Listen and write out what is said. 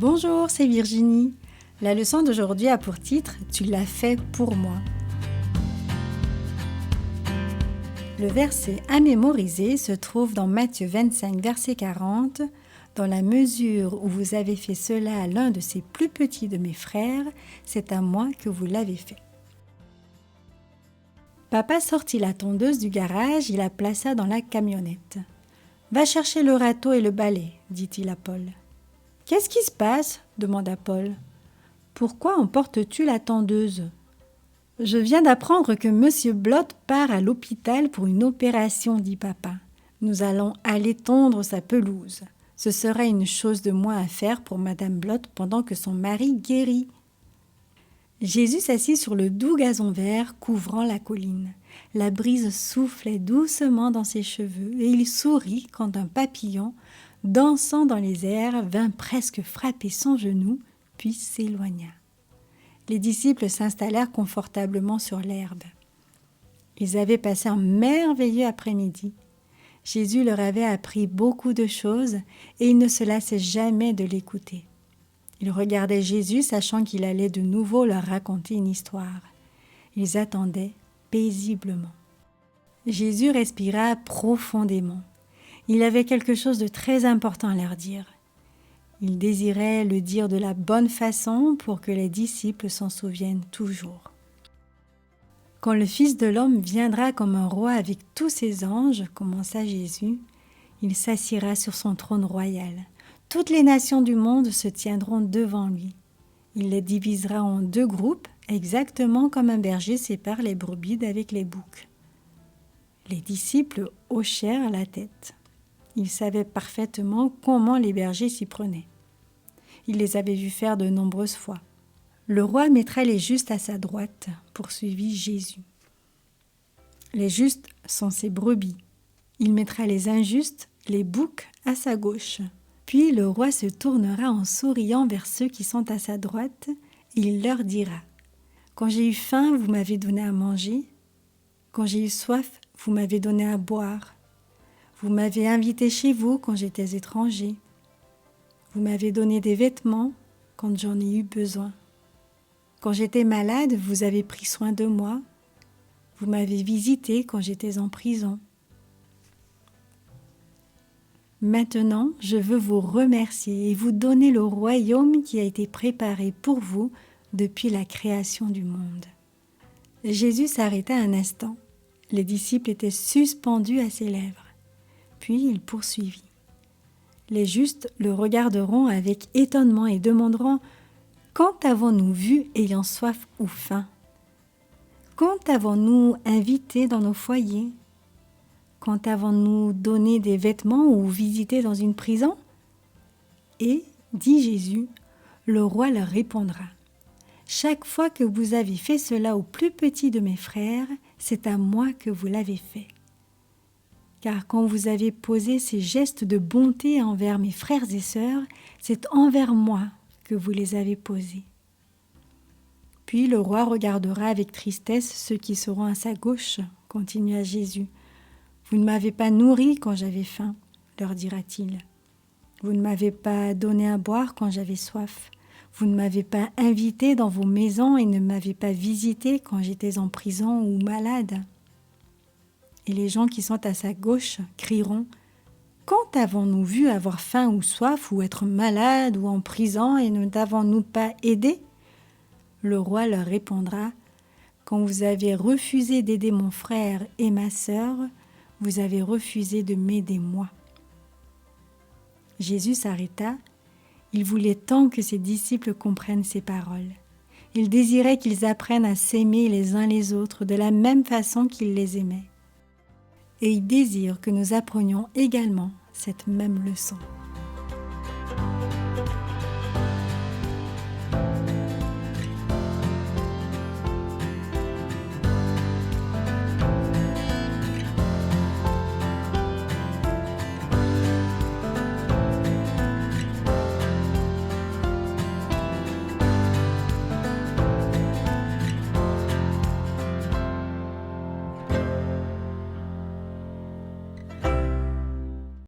Bonjour, c'est Virginie. La leçon d'aujourd'hui a pour titre « Tu l'as fait pour moi ». Le verset à mémoriser se trouve dans Matthieu 25, verset 40. « Dans la mesure où vous avez fait cela à l'un de ces plus petits de mes frères, c'est à moi que vous l'avez fait. » Papa sortit la tondeuse du garage et la plaça dans la camionnette. « Va chercher le râteau et le balai, dit-il à Paul. »« Qu'est-ce qui se passe ?» demanda Paul. « Pourquoi emportes-tu la tondeuse ?»« Je viens d'apprendre que Monsieur Blot part à l'hôpital pour une opération, dit papa. Nous allons aller tondre sa pelouse. Ce sera une chose de moins à faire pour Madame Blot pendant que son mari guérit. » Jésus s'assit sur le doux gazon vert couvrant la colline. La brise soufflait doucement dans ses cheveux et il sourit quand un papillon, dansant dans les airs, vint presque frapper son genou, puis s'éloigna. Les disciples s'installèrent confortablement sur l'herbe. Ils avaient passé un merveilleux après-midi. Jésus leur avait appris beaucoup de choses et ils ne se lassaient jamais de l'écouter. Ils regardaient Jésus, sachant qu'il allait de nouveau leur raconter une histoire. Ils attendaient paisiblement. Jésus respira profondément. Il avait quelque chose de très important à leur dire. Il désirait le dire de la bonne façon pour que les disciples s'en souviennent toujours. « Quand le Fils de l'homme viendra comme un roi avec tous ses anges, commença Jésus, il s'assiera sur son trône royal. Toutes les nations du monde se tiendront devant lui. Il les divisera en 2 groupes, exactement comme un berger sépare les brebis d'avec les boucs. » Les disciples hochèrent la tête. Ils savaient parfaitement comment les bergers s'y prenaient. Ils les avaient vus faire de nombreuses fois. Le roi mettra les justes à sa droite, poursuivit Jésus. Les justes sont ses brebis. Il mettra les injustes, les boucs, à sa gauche. Puis le roi se tournera en souriant vers ceux qui sont à sa droite et il leur dira « Quand j'ai eu faim, vous m'avez donné à manger. Quand j'ai eu soif, vous m'avez donné à boire. Vous m'avez invité chez vous quand j'étais étranger. Vous m'avez donné des vêtements quand j'en ai eu besoin. Quand j'étais malade, vous avez pris soin de moi. Vous m'avez visité quand j'étais en prison. Maintenant, je veux vous remercier et vous donner le royaume qui a été préparé pour vous depuis la création du monde. » Jésus s'arrêta un instant. Les disciples étaient suspendus à ses lèvres. Puis il poursuivit. Les justes le regarderont avec étonnement et demanderont « Quand avons-nous vu ayant soif ou faim? Quand avons-nous invité dans nos foyers? Quand avons-nous donné des vêtements ou visité dans une prison? » Et, dit Jésus, le roi leur répondra « Chaque fois que vous avez fait cela au plus petit de mes frères, c'est à moi que vous l'avez fait. Car quand vous avez posé ces gestes de bonté envers mes frères et sœurs, c'est envers moi que vous les avez posés. » Puis le roi regardera avec tristesse ceux qui seront à sa gauche, continua Jésus. « Vous ne m'avez pas nourri quand j'avais faim, leur dira-t-il. Vous ne m'avez pas donné à boire quand j'avais soif. Vous ne m'avez pas invité dans vos maisons et ne m'avez pas visité quand j'étais en prison ou malade. » Et les gens qui sont à sa gauche crieront « Quand avons-nous vu avoir faim ou soif ou être malade ou en prison et ne t'avons-nous pas aidé ?» Le roi leur répondra « Quand vous avez refusé d'aider mon frère et ma sœur, vous avez refusé de m'aider moi. » Jésus s'arrêta. Il voulait tant que ses disciples comprennent ces paroles. Il désirait qu'ils apprennent à s'aimer les uns les autres de la même façon qu'il les aimait. Et il désire que nous apprenions également cette même leçon.